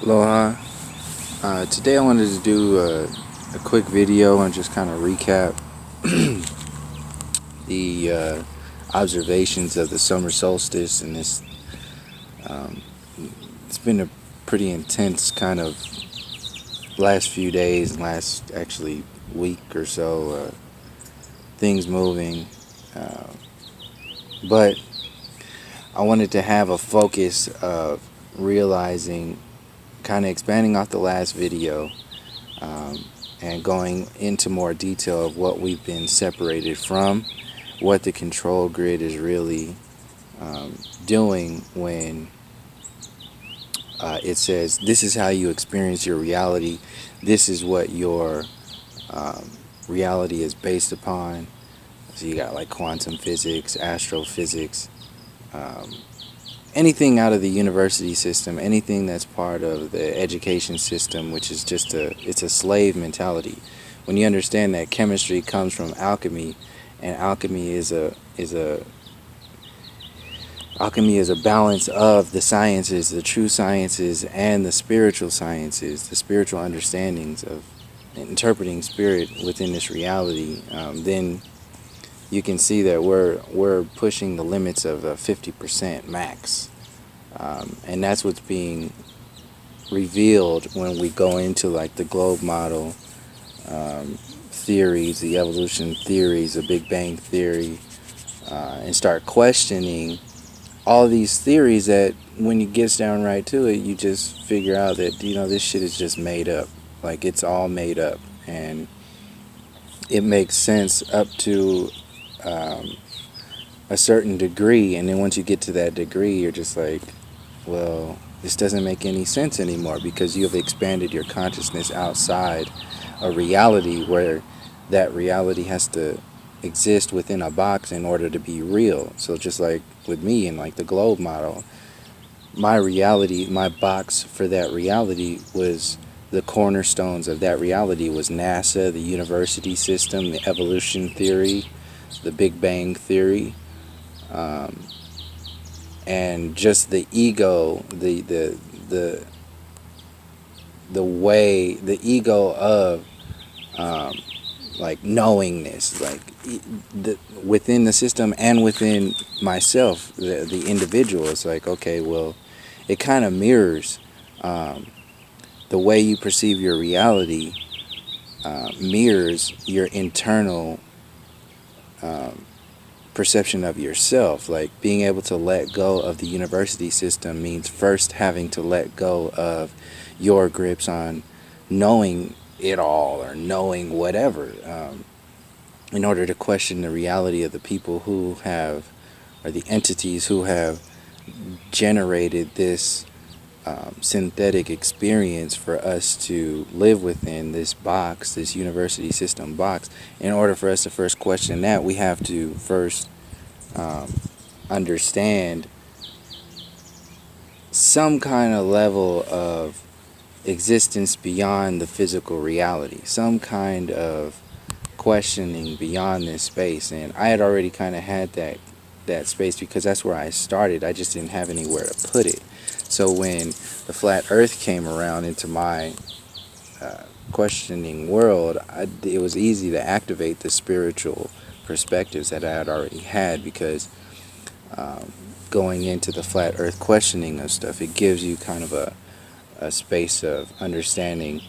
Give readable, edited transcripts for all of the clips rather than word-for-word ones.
Aloha. Today I wanted to do a quick video and just kind of recap the observations of the summer solstice. And it's been a pretty intense kind of last few days and last actually week or so. Things moving, but I wanted to have a focus of realizing, kind of expanding off the last video, and going into more detail of what we've been separated from, what the control grid is really doing when it says this is how you experience your reality, this is what your reality is based upon. So you got like quantum physics, astrophysics, anything out of the university system, anything that's part of the education system, which is just it's a slave mentality. When you understand that chemistry comes from alchemy, and alchemy is a balance of the sciences, the true sciences, and the spiritual sciences, the spiritual understandings of interpreting spirit within this reality, then you can see that we're pushing the limits of a 50% max, and that's what's being revealed when we go into like the globe model theories, the evolution theories, the Big Bang theory, and start questioning all these theories that when you get down right to it, you just figure out that this shit is just made up. Like, it's all made up, and it makes sense up to a certain degree, and then once you get to that degree, you're just like, well, this doesn't make any sense anymore, because you have expanded your consciousness outside a reality where that reality has to exist within a box in order to be real. So just like with me and like the globe model, my reality, my box for that reality was the cornerstones of that reality was NASA, the university system, the evolution theory, the Big Bang theory, and just the ego, the way, the ego of like knowingness, like within the system and within myself, the individual. It's like, okay, well, it kind of mirrors the way you perceive your reality, mirrors your internal perception of yourself. Like, being able to let go of the university system means first having to let go of your grips on knowing it all or knowing whatever, in order to question the reality of the people who have, or the entities who have generated this synthetic experience for us to live within this box, this university system box. In order for us to first question that, we have to first understand some kind of level of existence beyond the physical reality, some kind of questioning beyond this space. And I had already kind of had that space, because that's where I started. I just didn't have anywhere to put it. So when the flat earth came around into my questioning world, it was easy to activate the spiritual perspectives that I had already had, because going into the flat earth questioning of stuff, it gives you kind of a space of understanding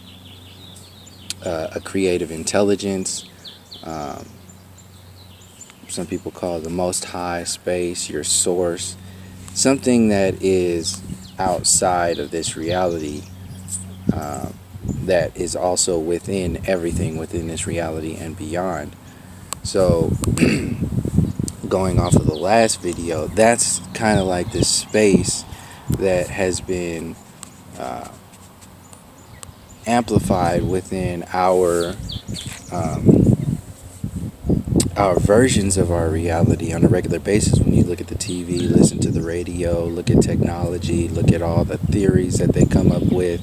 a creative intelligence. Some people call it the most high space, your source, something that is outside of this reality, that is also within everything within this reality and beyond. So going off of the last video, that's kind of like this space that has been amplified within our versions of our reality on a regular basis. When you look at the TV, listen to the radio, look at technology, look at all the theories that they come up with,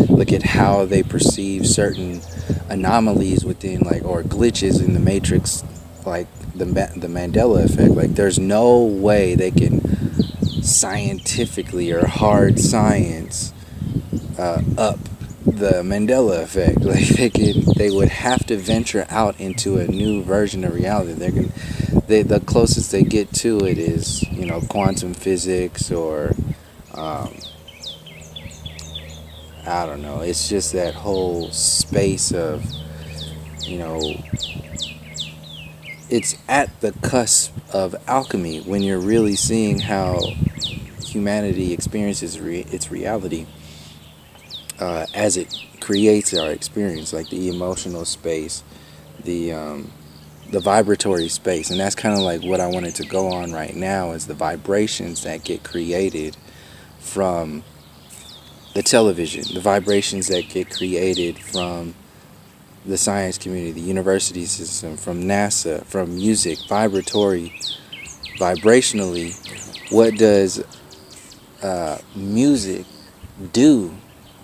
look at how they perceive certain anomalies within, like, or glitches in the matrix, like the Mandela effect. Like, there's no way they can scientifically or hard science up the Mandela effect. Like they would have to venture out into a new version of reality. The closest they get to it is, quantum physics, or I don't know. It's just that whole space of, you know, it's at the cusp of alchemy when you're really seeing how humanity experiences its reality as it creates our experience, like the emotional space, the vibratory space. And that's kind of like what I wanted to go on right now, is the vibrations that get created from the television, the vibrations that get created from the science community, the university system, from NASA, from music, vibrationally. What does music do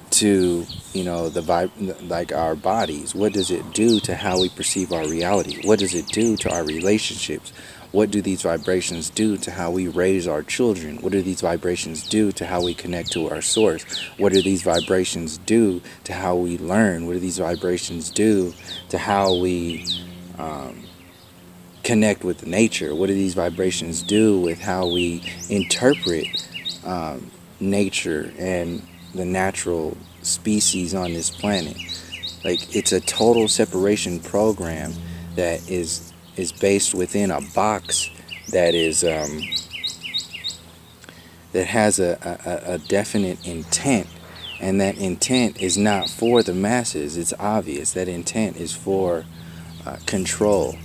to, the like our bodies? What does it do to how we perceive our reality? What does it do to our relationships? What do these vibrations do to how we raise our children? What do these vibrations do to how we connect to our source? What do these vibrations do to how we learn? What do these vibrations do to how we connect with nature? What do these vibrations do with how we interpret nature and the natural species on this planet? Like, it's a total separation program that is based within a box that is that has a definite intent, and that intent is not for the masses. It's obvious that intent is for control.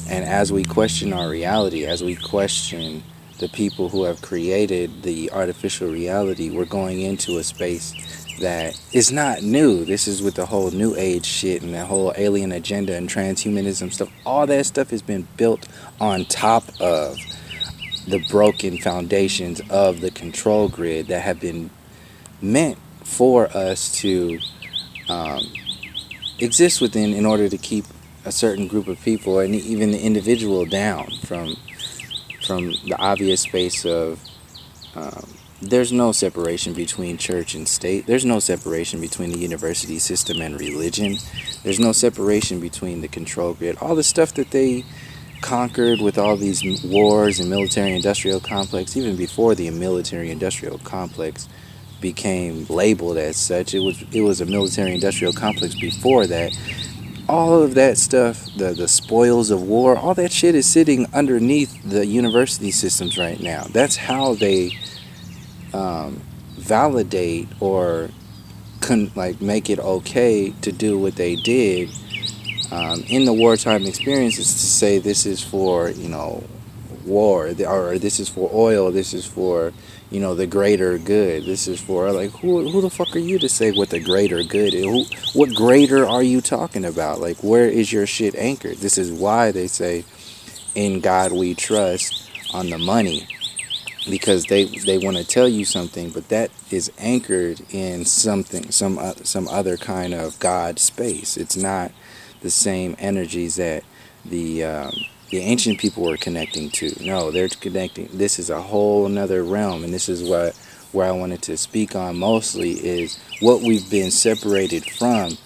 And as we question our reality, as we question the people who have created the artificial reality, we're going into a space that is not new. This is with the whole new age shit and the whole alien agenda and transhumanism stuff. All that stuff has been built on top of the broken foundations of the control grid that have been meant for us to exist within, in order to keep a certain group of people and even the individual down from the obvious space of there's no separation between church and state. There's no separation between the university system and religion. There's no separation between the control grid. All the stuff that they conquered with all these wars and military-industrial complex, even before the military-industrial complex became labeled as such, it was a military-industrial complex before that. All of that stuff, the spoils of war, all that shit is sitting underneath the university systems right now. That's how they validate or make it okay to do what they did in the wartime experiences, to say this is for war, or this is for oil, this is for the greater good, this is for, like, who the fuck are you to say what the greater good is? What greater are you talking about? Like, where is your shit anchored? This is why they say in God we trust on the money, because they want to tell you something, but that is anchored in something, some other kind of God space. It's not the same energies that the ancient people were connecting to. No, they're connecting. This is a whole another realm, and this is where I wanted to speak on mostly, is what we've been separated from.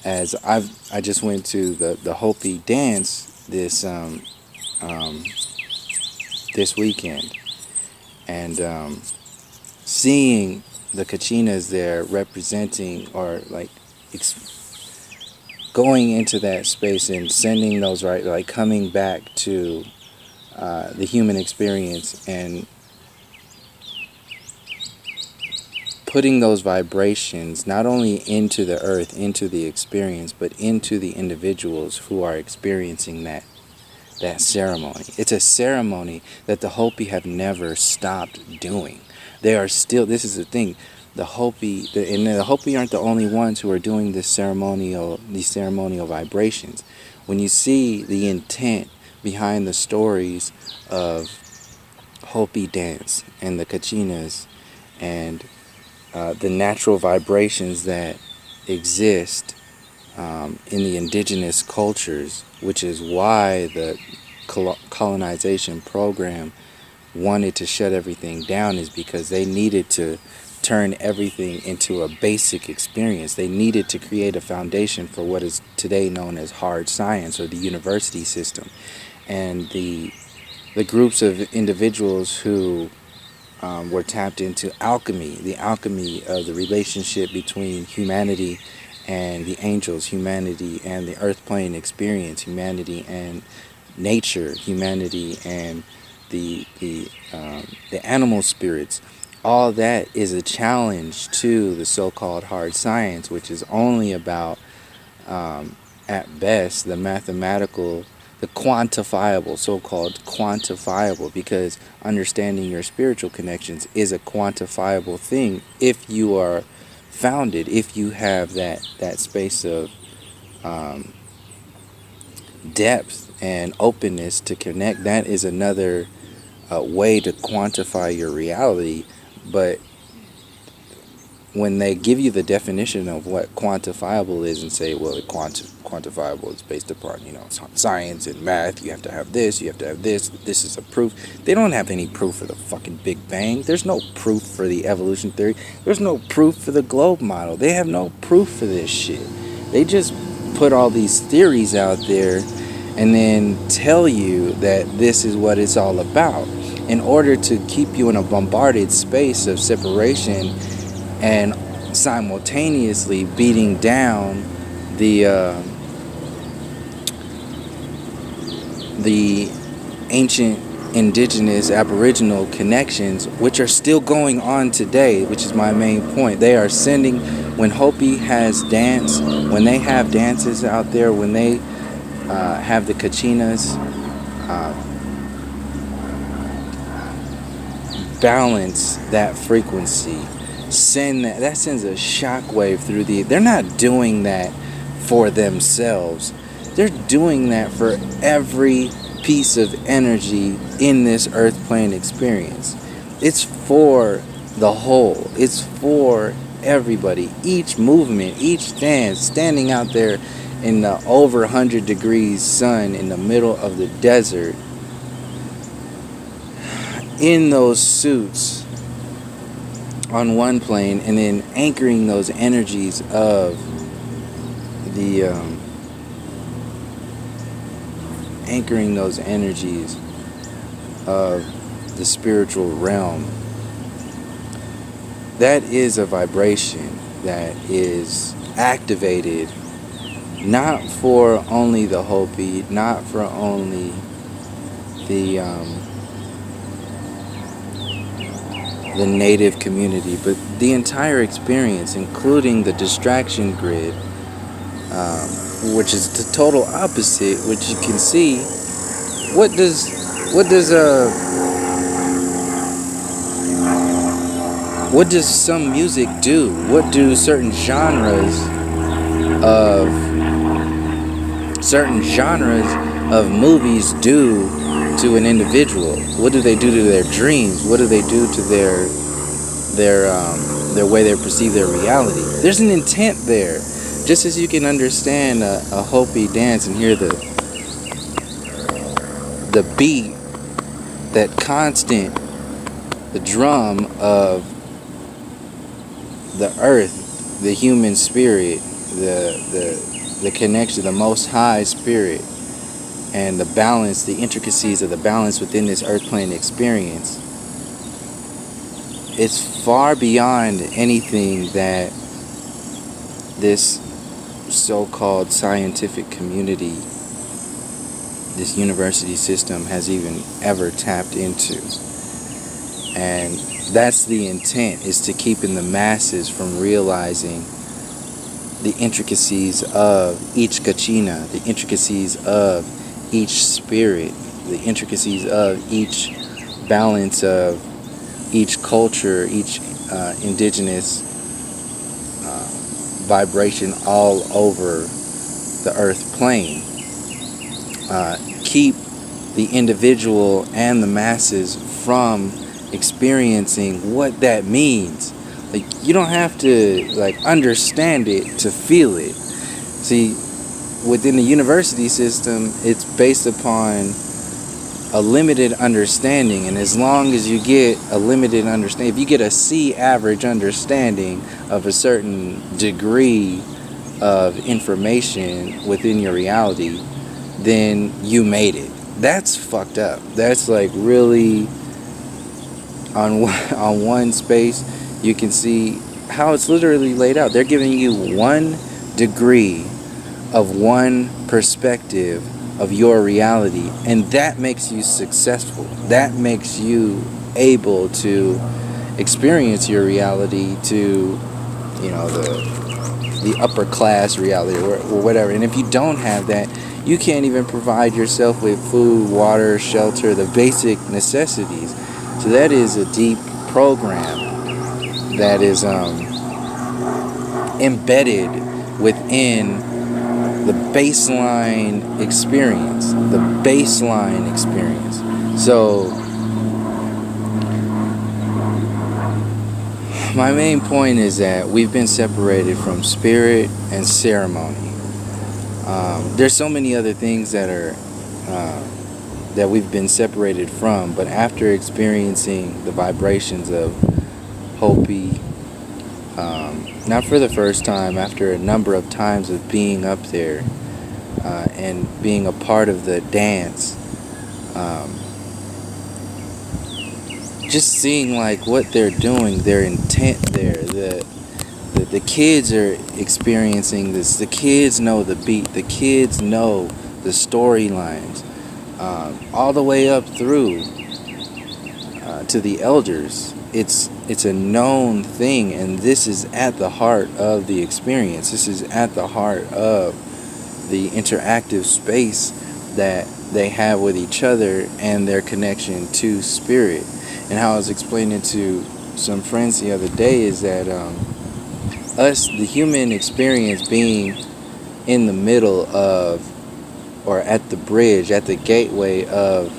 As I just went to the Hopi dance this weekend, and seeing the Kachinas there representing, or like going into that space and sending those, right, like coming back to the human experience and putting those vibrations not only into the earth, into the experience, but into the individuals who are experiencing that ceremony. It's a ceremony that the Hopi have never stopped doing. They are still, this is the thing, the Hopi aren't the only ones who are doing these ceremonial vibrations. When you see the intent behind the stories of Hopi dance and the Kachinas and the natural vibrations that exist in the indigenous cultures, which is why the colonization program wanted to shut everything down, is because they needed to turn everything into a basic experience. They needed to create a foundation for what is today known as hard science, or the university system. And the groups of individuals who were tapped into alchemy, the alchemy of the relationship between humanity and the angels, humanity and the earth plane experience, humanity and nature, humanity and the animal spirits. All that is a challenge to the so-called hard science, which is only about, at best, the mathematical, the quantifiable, so-called quantifiable, because understanding your spiritual connections is a quantifiable thing if you are founded, if you have that space of depth and openness to connect. That is another way to quantify your reality. But when they give you the definition of what quantifiable is and say, well, quantifiable is based upon, science and math, you have to have this, this is a proof. They don't have any proof for the fucking Big Bang. There's no proof for the evolution theory. There's no proof for the globe model. They have no proof for this shit. They just put all these theories out there and then tell you that this is what it's all about, in order to keep you in a bombarded space of separation and simultaneously beating down the ancient indigenous aboriginal connections, which are still going on today, which is my main point. They are sending, when Hopi has dance, when they have dances out there, when they have the kachinas, balance that frequency, that sends a shockwave through they're not doing that for themselves. They're doing that for every piece of energy in this earth plane experience. It's for the whole. It's for everybody. Each movement, each dance, standing out there in the over 100 degrees sun in the middle of the desert, in those suits on one plane, and then anchoring those energies of the spiritual realm. That is a vibration that is activated, not for only the Hopi, not for only the native community, but the entire experience, including the distraction grid, which is the total opposite. Which you can see, what does some music do? What do certain genres of movies do to an individual? What do they do to their dreams? What do they do to their way they perceive their reality? There's an intent there. Just as you can understand a Hopi dance and hear the beat, that constant, the drum of the earth, the human spirit, the connection, the most high spirit, and the balance, the intricacies of the balance within this earth plane experience. It's far beyond anything that this so-called scientific community, this university system, has even ever tapped into. And that's the intent, is to keep in the masses from realizing the intricacies of each kachina, the intricacies of each spirit, the intricacies of each balance of each culture, each indigenous vibration all over the earth plane. Keep the individual and the masses from experiencing what that means. Like, you don't have to understand it to feel it. See, within the university system, it's based upon a limited understanding, and as long as you get a limited understanding, if you get a C average understanding of a certain degree of information within your reality, then you made it. That's fucked up. That's like really on one space. You can see how it's literally laid out. They're giving you one degree of one perspective of your reality, and that makes you successful. That makes you able to experience your reality to, you know, the upper class reality or whatever. And if you don't have that, you can't even provide yourself with food, water, shelter, the basic necessities. So that is a deep program that is embedded within the baseline experience. The baseline experience. So my main point is that we've been separated from spirit and ceremony. There's so many other things that are that we've been separated from, but after experiencing the vibrations of Hopi, not for the first time, after a number of times of being up there and being a part of the dance, just seeing like what they're doing, their intent there, the kids are experiencing this. The kids know the beat. The kids know the storylines, all the way up through to the elders. It's a known thing, and this is at the heart of the experience. This is at the heart of the interactive space that they have with each other and their connection to spirit. And how I was explaining to some friends the other day is that us, the human experience, being in the middle of, or at the bridge, at the gateway of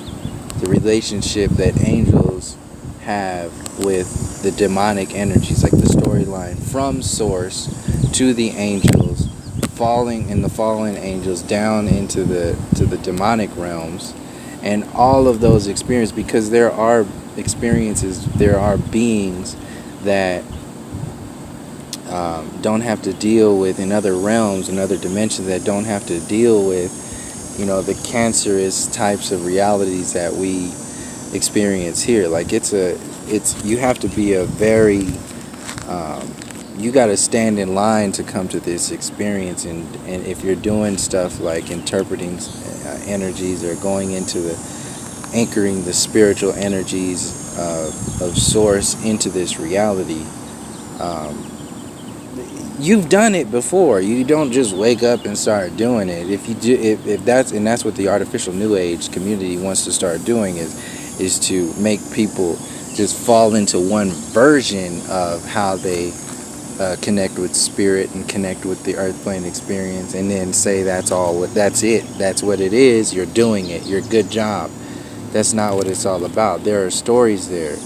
the relationship that angels have with the demonic energies, like the storyline from source to the angels, falling in the fallen angels down into the demonic realms, and all of those experiences, because there are experiences, there are beings that don't have to deal with, in other realms, in other dimensions, that don't have to deal with, you know, the cancerous types of realities that we experience here. Like it's you have to be a very you got to stand in line to come to this experience, and if you're doing stuff like interpreting energies or going into the anchoring the spiritual energies of source into this reality, you've done it before. You don't just wake up and start doing it. If you do, if that's what the artificial new age community wants to start doing, is to make people just fall into one version of how they connect with spirit and connect with the earth plane experience, and then say that's it, that's what it is, you're doing it, you're good job. That's not what it's all about. There are stories there.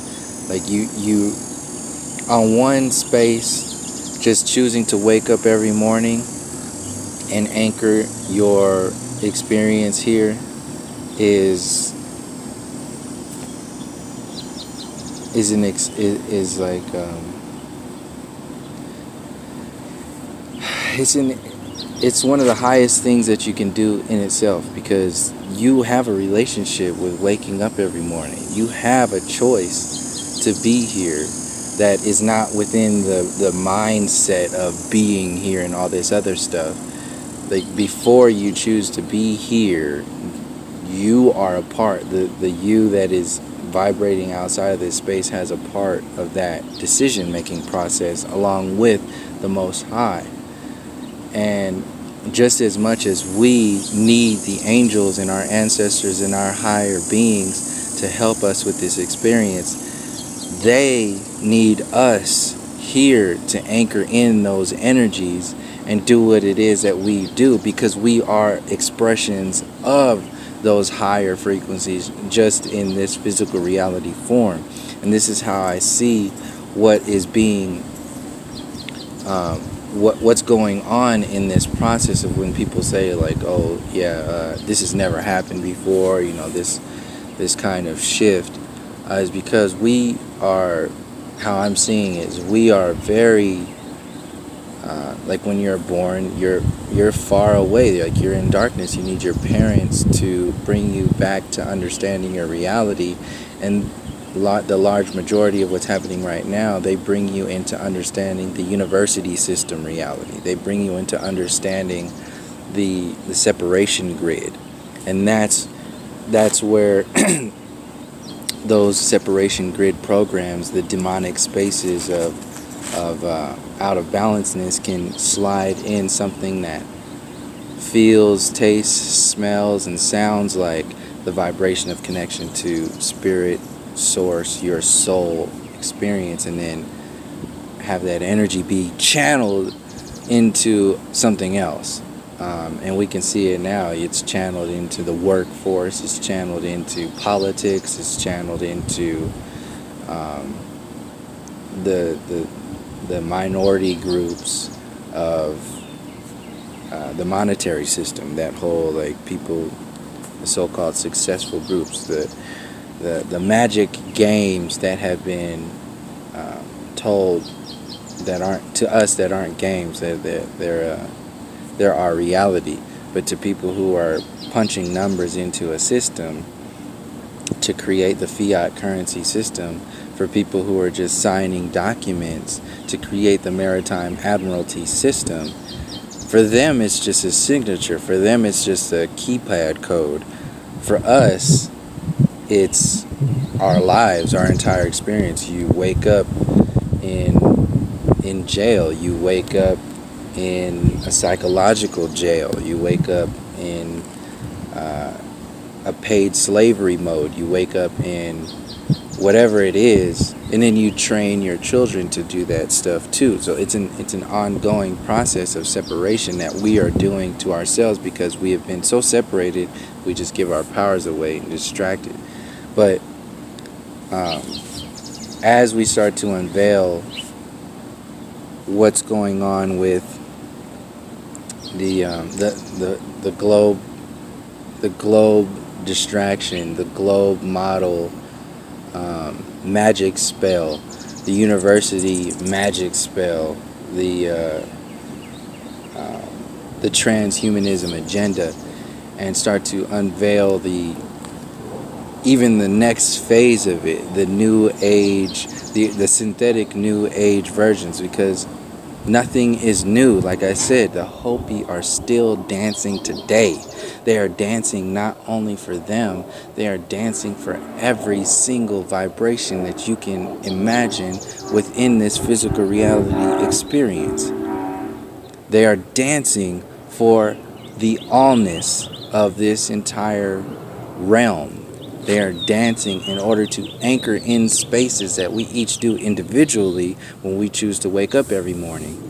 Like you on one space, just choosing to wake up every morning and anchor your experience here is it's one of the highest things that you can do in itself, because you have a relationship with waking up every morning. You have a choice to be here that is not within the mindset of being here and all this other stuff. Like, before you choose to be here, you are a part. The you that is vibrating outside of this space has a part of that decision-making process along with the Most High. And just as much as we need the angels and our ancestors and our higher beings to help us with this experience, they need us here to anchor in those energies and do what it is that we do, because we are expressions of those higher frequencies just in this physical reality form. And this is how I see what is being what's going on in this process of when people say like, oh yeah, this has never happened before, you know, this this kind of shift is because we are, how I'm seeing it is, we are very, like when you're born, you're far away, like you're in darkness. You need your parents to bring you back to understanding your reality, and the large majority of what's happening right now, they bring you into understanding the university system reality. They bring you into understanding the separation grid, and that's where those separation grid programs, the demonic spaces of out of balanceness, can slide in something that feels, tastes, smells, and sounds like the vibration of connection to spirit, source, your soul experience, and then have that energy be channeled into something else. And we can see it now. It's channeled into the workforce, it's channeled into politics, it's channeled into the minority groups of the monetary system, that whole, like, people, the so-called successful groups, the magic games that have been told that aren't, to us, that aren't games, they're our reality. But to people who are punching numbers into a system to create the fiat currency system, for people who are just signing documents to create the maritime admiralty system, for them it's just a signature. For them it's just a keypad code. For us, it's our lives, our entire experience. You wake up in jail. You wake up in a psychological jail. You wake up in a paid slavery mode. You wake up in whatever it is, and then you train your children to do that stuff too. So it's an ongoing process of separation that we are doing to ourselves, because we have been so separated, we just give our powers away and distracted. But as we start to unveil what's going on with the globe distraction, the globe model magic spell, the university magic spell, the transhumanism agenda, and start to unveil even the next phase of it, the new age, the synthetic new age versions, because nothing is new. Like I said, the Hopi are still dancing today. They are dancing not only for them, they are dancing for every single vibration that you can imagine within this physical reality experience. They are dancing for the allness of this entire realm. They are dancing in order to anchor in spaces that we each do individually when we choose to wake up every morning.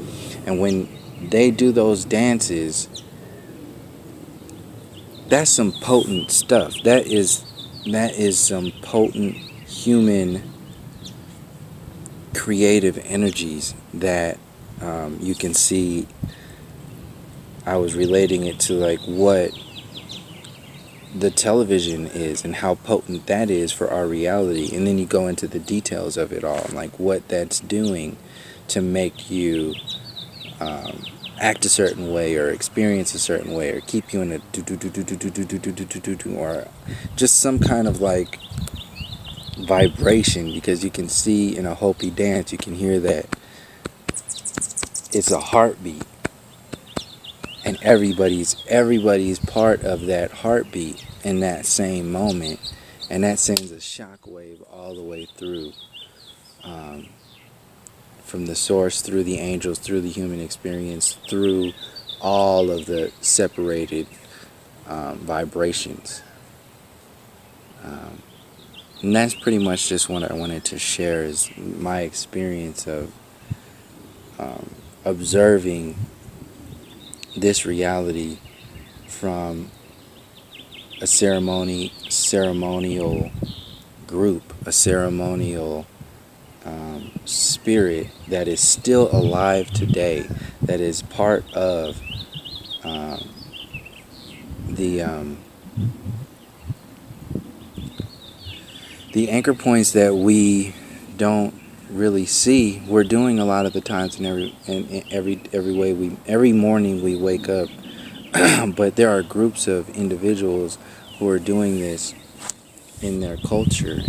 And when they do those dances, that's some potent stuff. That is some potent human creative energies that you can see. I was relating it to like what the television is and how potent that is for our reality, and then you go into the details of it all, like what that's doing to make you act a certain way or experience a certain way or keep you in a or just some kind of like vibration, because you can see in a Hopi dance, you can hear that it's a heartbeat, and everybody's part of that heartbeat in that same moment, and that sends a shockwave all the way through, from the source, through the angels, through the human experience, through all of the separated vibrations. And that's pretty much just what I wanted to share, is my experience of observing this reality from a ceremonial group, a ceremonial spirit that is still alive today, that is part of the anchor points that we don't really see, we're doing a lot of the times in every morning we wake up. But there are groups of individuals who are doing this in their culture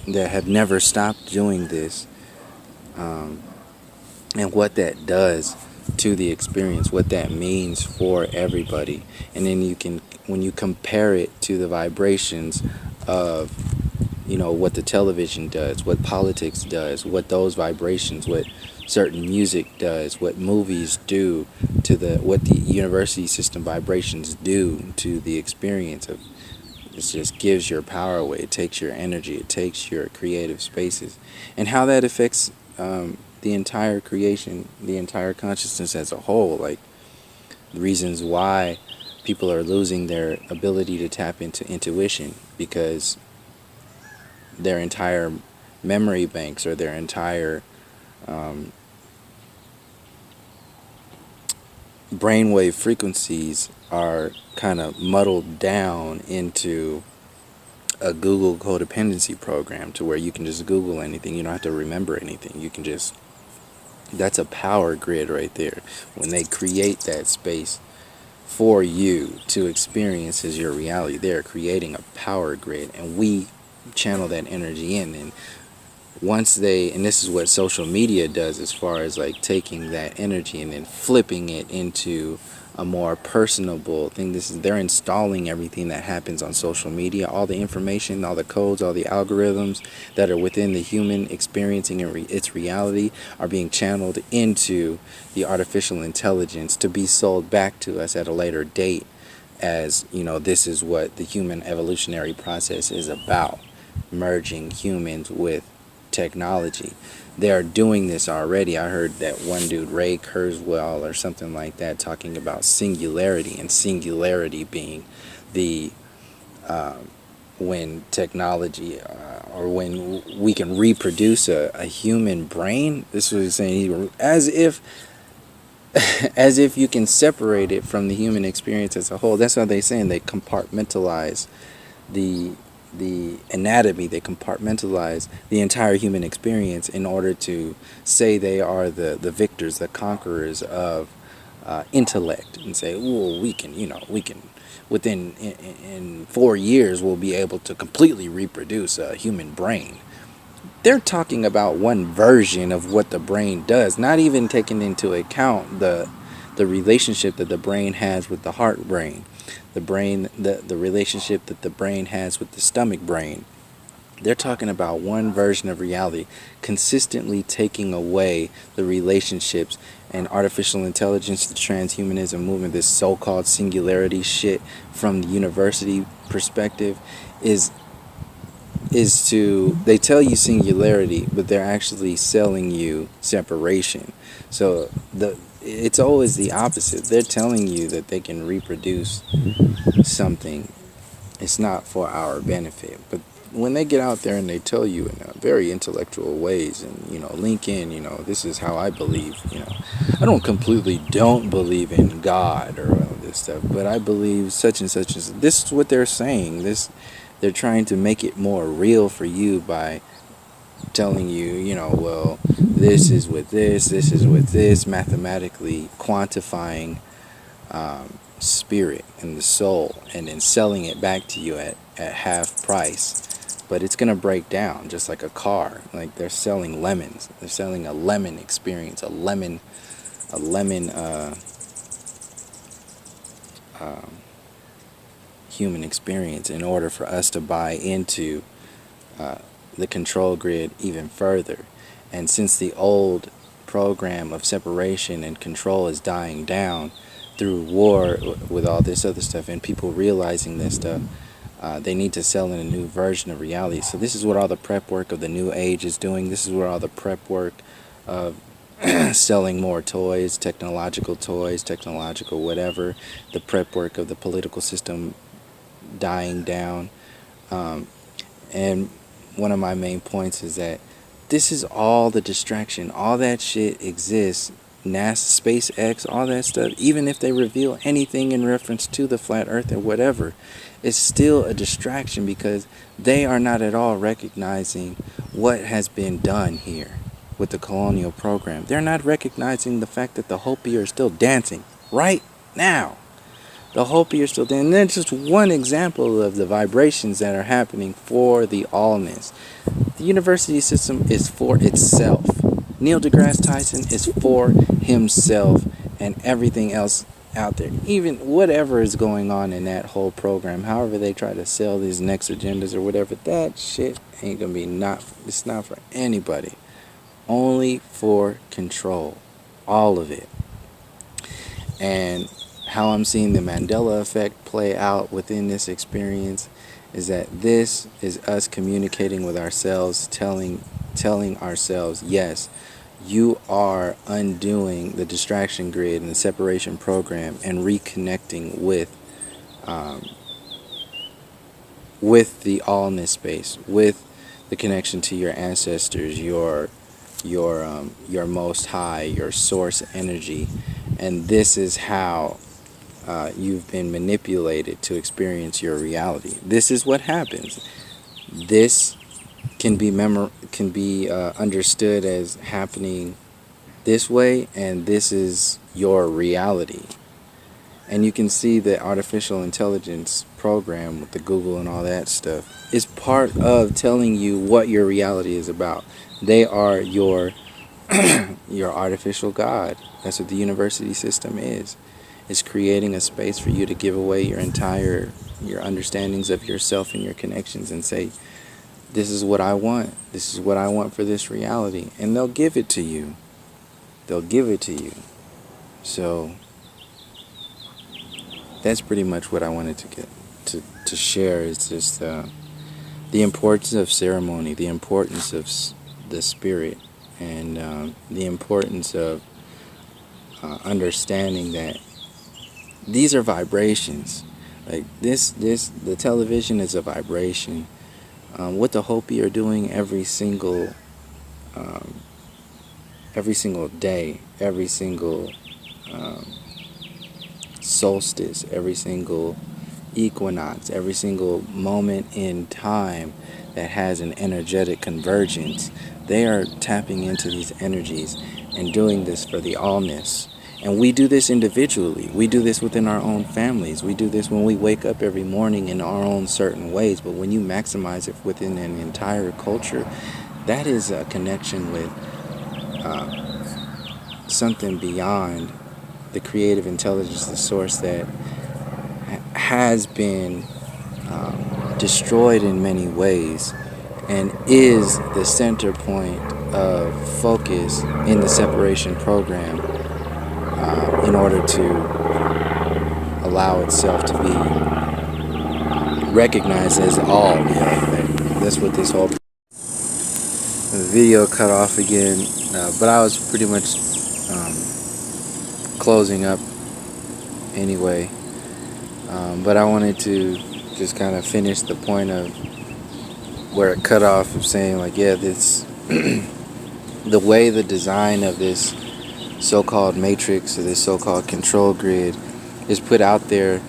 that have never stopped doing this, and what that does to the experience, what that means for everybody. And then when you compare it to the vibrations of, what the television does, what politics does, what those vibrations, what certain music does, what movies do to what the university system vibrations do to the experience of, it just gives your power away. It takes your energy. It takes your creative spaces, and how that affects the entire creation, the entire consciousness as a whole. Like, the reasons why people are losing their ability to tap into intuition, because their entire memory banks or their entire brainwave frequencies are kind of muddled down into a Google codependency program, to where you can just Google anything. You don't have to remember anything. You can just, that's a power grid right there. When they create that space for you to experience as your reality, they're creating a power grid, and we channel that energy in. And and this is what social media does, as far as like taking that energy and then flipping it into a more personable thing. They're installing everything that happens on social media, all the information, all the codes, all the algorithms that are within the human experiencing its reality are being channeled into the artificial intelligence to be sold back to us at a later date as, this is what the human evolutionary process is about, merging humans with technology. They are doing this already. I heard that one dude, Ray Kurzweil or something like that, talking about singularity, and singularity being the when technology or when we can reproduce a human brain. This was saying, as if you can separate it from the human experience as a whole. That's how they're saying they compartmentalize the anatomy, they compartmentalize the entire human experience in order to say they are the victors, the conquerors of intellect, and say, well, we can within in 4 years we'll be able to completely reproduce a human brain. They're talking about one version of what the brain does, not even taking into account the relationship that the brain has with the heart brain, the relationship that the brain has with the stomach brain. They're talking about one version of reality, consistently taking away the relationships. And artificial intelligence, the transhumanism movement, this so-called singularity shit from the university perspective is they tell you singularity, but they're actually selling you separation. So it's always the opposite. They're telling you that they can reproduce something. It's not for our benefit. But when they get out there and they tell you in very intellectual ways, and link in, this is how I believe, I don't believe in God or all this stuff, but I believe such and such. This is what they're saying. They're trying to make it more real for you by telling you, well, this is with this, mathematically quantifying spirit and the soul, and then selling it back to you at half price. But it's going to break down just like a car. Like, they're selling lemons. They're selling a lemon experience, a lemon human experience, in order for us to buy into the control grid even further. And since the old program of separation and control is dying down through war with all this other stuff, and people realizing this stuff, they need to sell in a new version of reality. So this is what all the prep work of the new age is doing. This is where all the prep work of selling more toys, technological whatever, the prep work of the political system dying down. And one of my main points is that this is all the distraction. All that shit exists. NASA, SpaceX, all that stuff, even if they reveal anything in reference to the flat earth or whatever, it's still a distraction because they are not at all recognizing what has been done here with the colonial program. They're not recognizing the fact that the Hopi are still dancing right now. The Hopi are still dancing. And that's just one example of the vibrations that are happening for the allness. The university system is for itself. Neil deGrasse Tyson is for himself and everything else out there. Even whatever is going on in that whole program, however they try to sell these next agendas or whatever, that shit ain't gonna be it's not for anybody. Only for control. All of it. And how I'm seeing the Mandela effect play out within this experience is that this is us communicating with ourselves, telling ourselves, yes, you are undoing the distraction grid and the separation program and reconnecting with the allness space, with the connection to your ancestors, your most high, your source energy. And this is how you've been manipulated to experience your reality. This is what happens. This can be understood as happening this way, and this is your reality. And you can see the artificial intelligence program with the Google and all that stuff is part of telling you what your reality is about. They are your your artificial God. That's what the university system is. It's creating a space for you to give away your understandings of yourself and your connections and say, this is what I want. This is what I want for this reality. And they'll give it to you. They'll give it to you. So that's pretty much what I wanted to get to share. Is just the importance of ceremony, the importance of the spirit, and the importance of understanding that these are vibrations. Like the television is a vibration. What the Hopi are doing every single day, every single solstice, every single equinox, every single moment in time that has an energetic convergence, they are tapping into these energies and doing this for the allness. And we do this individually. We do this within our own families. We do this when we wake up every morning in our own certain ways. But when you maximize it within an entire culture, that is a connection with something beyond the creative intelligence, the source that has been destroyed in many ways and is the center point of focus in the separation program in order to allow itself to be recognized as all. That's what this whole video cut off again, but I was pretty much closing up anyway. But I wanted to just kind of finish the point of where it cut off, of saying like, yeah, this the way the design of this so-called matrix or this so-called control grid is put out there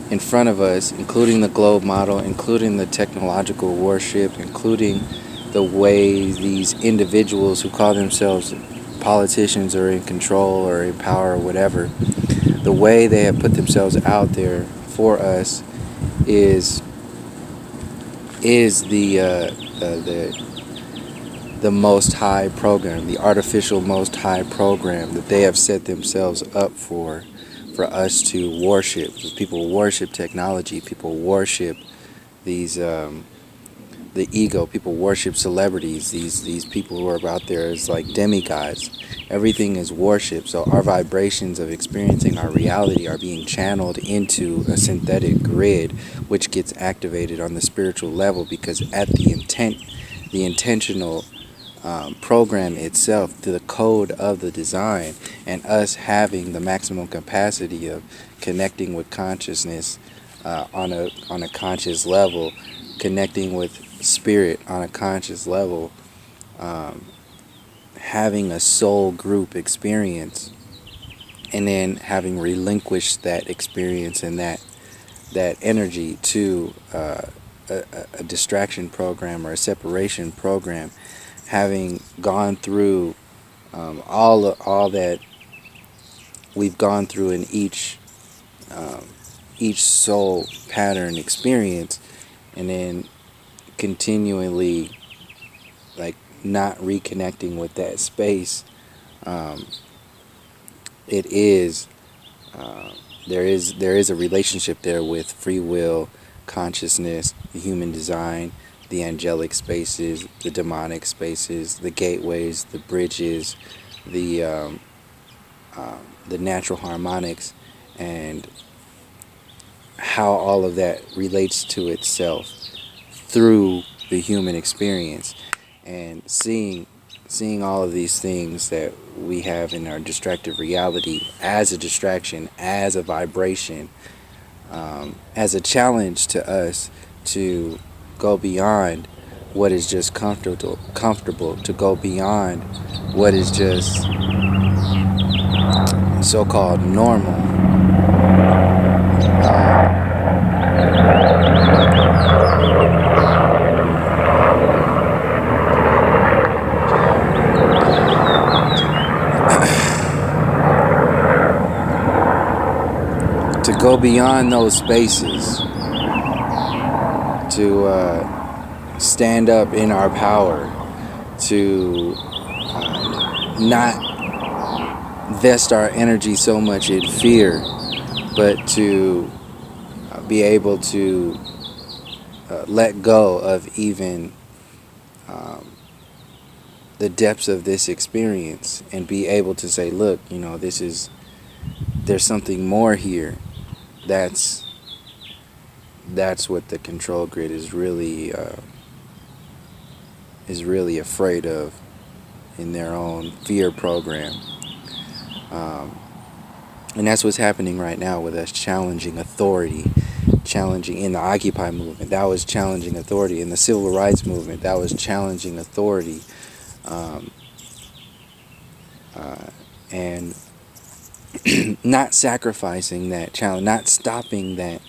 in front of us, including the globe model, including the technological warship, including the way these individuals who call themselves politicians or in control or in power or whatever, the way they have put themselves out there for us is the most high program, the artificial most high program that they have set themselves up for us to worship. People worship technology. People worship these the ego. People worship celebrities. These people who are out there as like demigods. Everything is worship. So our vibrations of experiencing our reality are being channeled into a synthetic grid, which gets activated on the spiritual level, because at the intentional program itself, to the code of the design, and us having the maximum capacity of connecting with consciousness on a conscious level, connecting with spirit on a conscious level, having a soul group experience, and then having relinquished that experience and that that energy to a distraction program or a separation program, having gone through all that we've gone through in each soul pattern experience, and then continually like not reconnecting with that space. It is there is a relationship there with free will, consciousness, the human design, the angelic spaces, the demonic spaces, the gateways, the bridges, the natural harmonics, and how all of that relates to itself through the human experience, and seeing all of these things that we have in our distractive reality as a distraction, as a vibration, as a challenge to us to go beyond what is just comfortable, to go beyond what is just so-called normal. To go beyond those spaces, to stand up in our power, to not vest our energy so much in fear, but to be able to let go of even the depths of this experience, and be able to say, look, there's something more here. That's what the control grid is really afraid of in their own fear program. And that's what's happening right now with us challenging authority, challenging in the Occupy movement. That was challenging authority. In the Civil Rights movement, that was challenging authority. And not sacrificing that challenge, not stopping that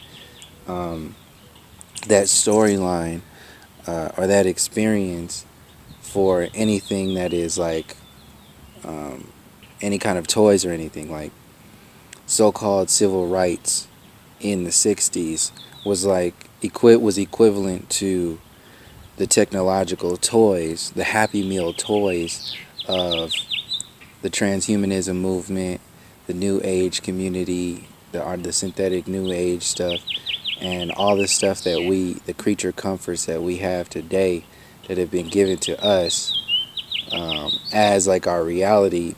that storyline or that experience for anything that is like any kind of toys or anything. Like so-called civil rights in the 60s was equivalent to the technological toys, the Happy Meal toys of the transhumanism movement, the New Age community, the synthetic New Age stuff, and all the stuff that the creature comforts that we have today that have been given to us as like our reality.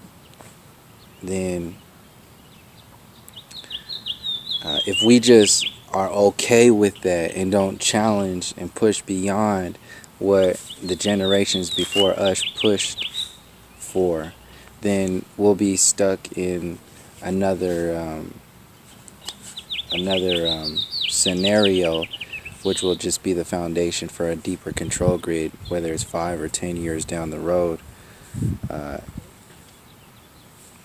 Then if we just are okay with that and don't challenge and push beyond what the generations before us pushed for, then we'll be stuck in another scenario, which will just be the foundation for a deeper control grid, whether it's 5 or 10 years down the road,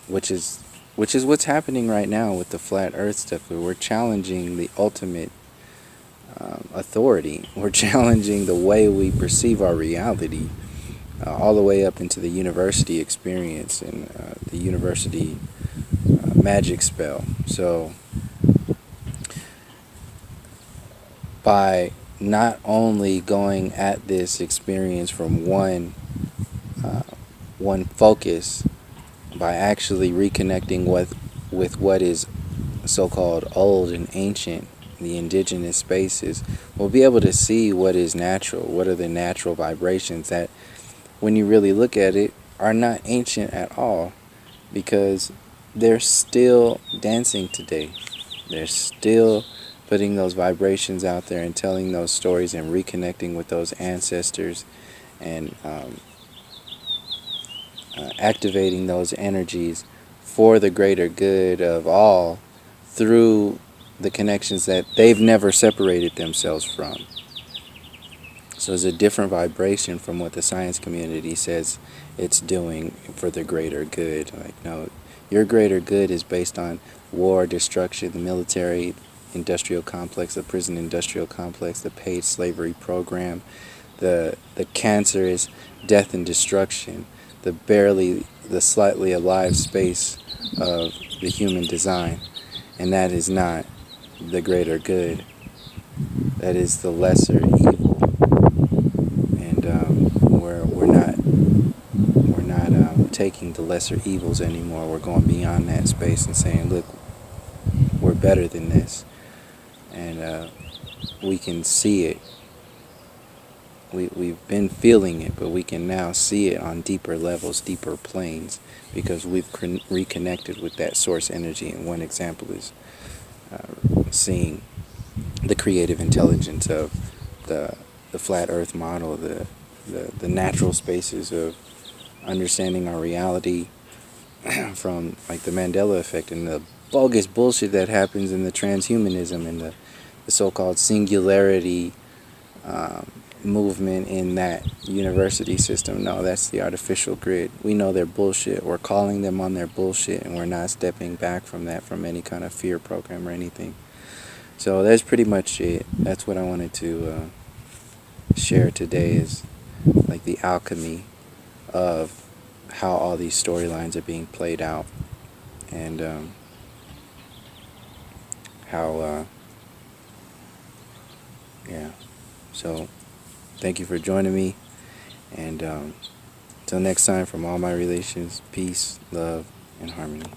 which is what's happening right now with the flat Earth stuff. We're challenging the ultimate authority. We're challenging the way we perceive our reality, all the way up into the university experience and the university magic spell. So by not only going at this experience from one focus, by actually reconnecting with what is so-called old and ancient, the indigenous spaces, we'll be able to see what is natural, what are the natural vibrations that, when you really look at it, are not ancient at all, because they're still dancing today. They're still putting those vibrations out there and telling those stories and reconnecting with those ancestors, and activating those energies for the greater good of all through the connections that they've never separated themselves from. So it's a different vibration from what the science community says it's doing for the greater good. Like, no, your greater good is based on war, destruction, the military, industrial complex, the prison industrial complex, the paid slavery program, the cancerous death and destruction, the slightly alive space of the human design. And that is not the greater good. That is the lesser evil. And we're not taking the lesser evils anymore. We're going beyond that space and saying, look, we're better than this. And we can see it. We've been feeling it, but we can now see it on deeper levels, deeper planes, because we've reconnected with that source energy. And one example is seeing the creative intelligence of the flat earth model, the natural spaces of understanding our reality from like the Mandela effect and the bogus bullshit that happens in the transhumanism and the so-called singularity movement in that university system. No, that's the artificial grid. We know they're bullshit. We're calling them on their bullshit, and we're not stepping back from that, from any kind of fear program or anything. So that's pretty much it. That's what I wanted to share today, is like the alchemy of how all these storylines are being played out, and how yeah. So thank you for joining me, and until next time, from all my relations, peace, love, and harmony.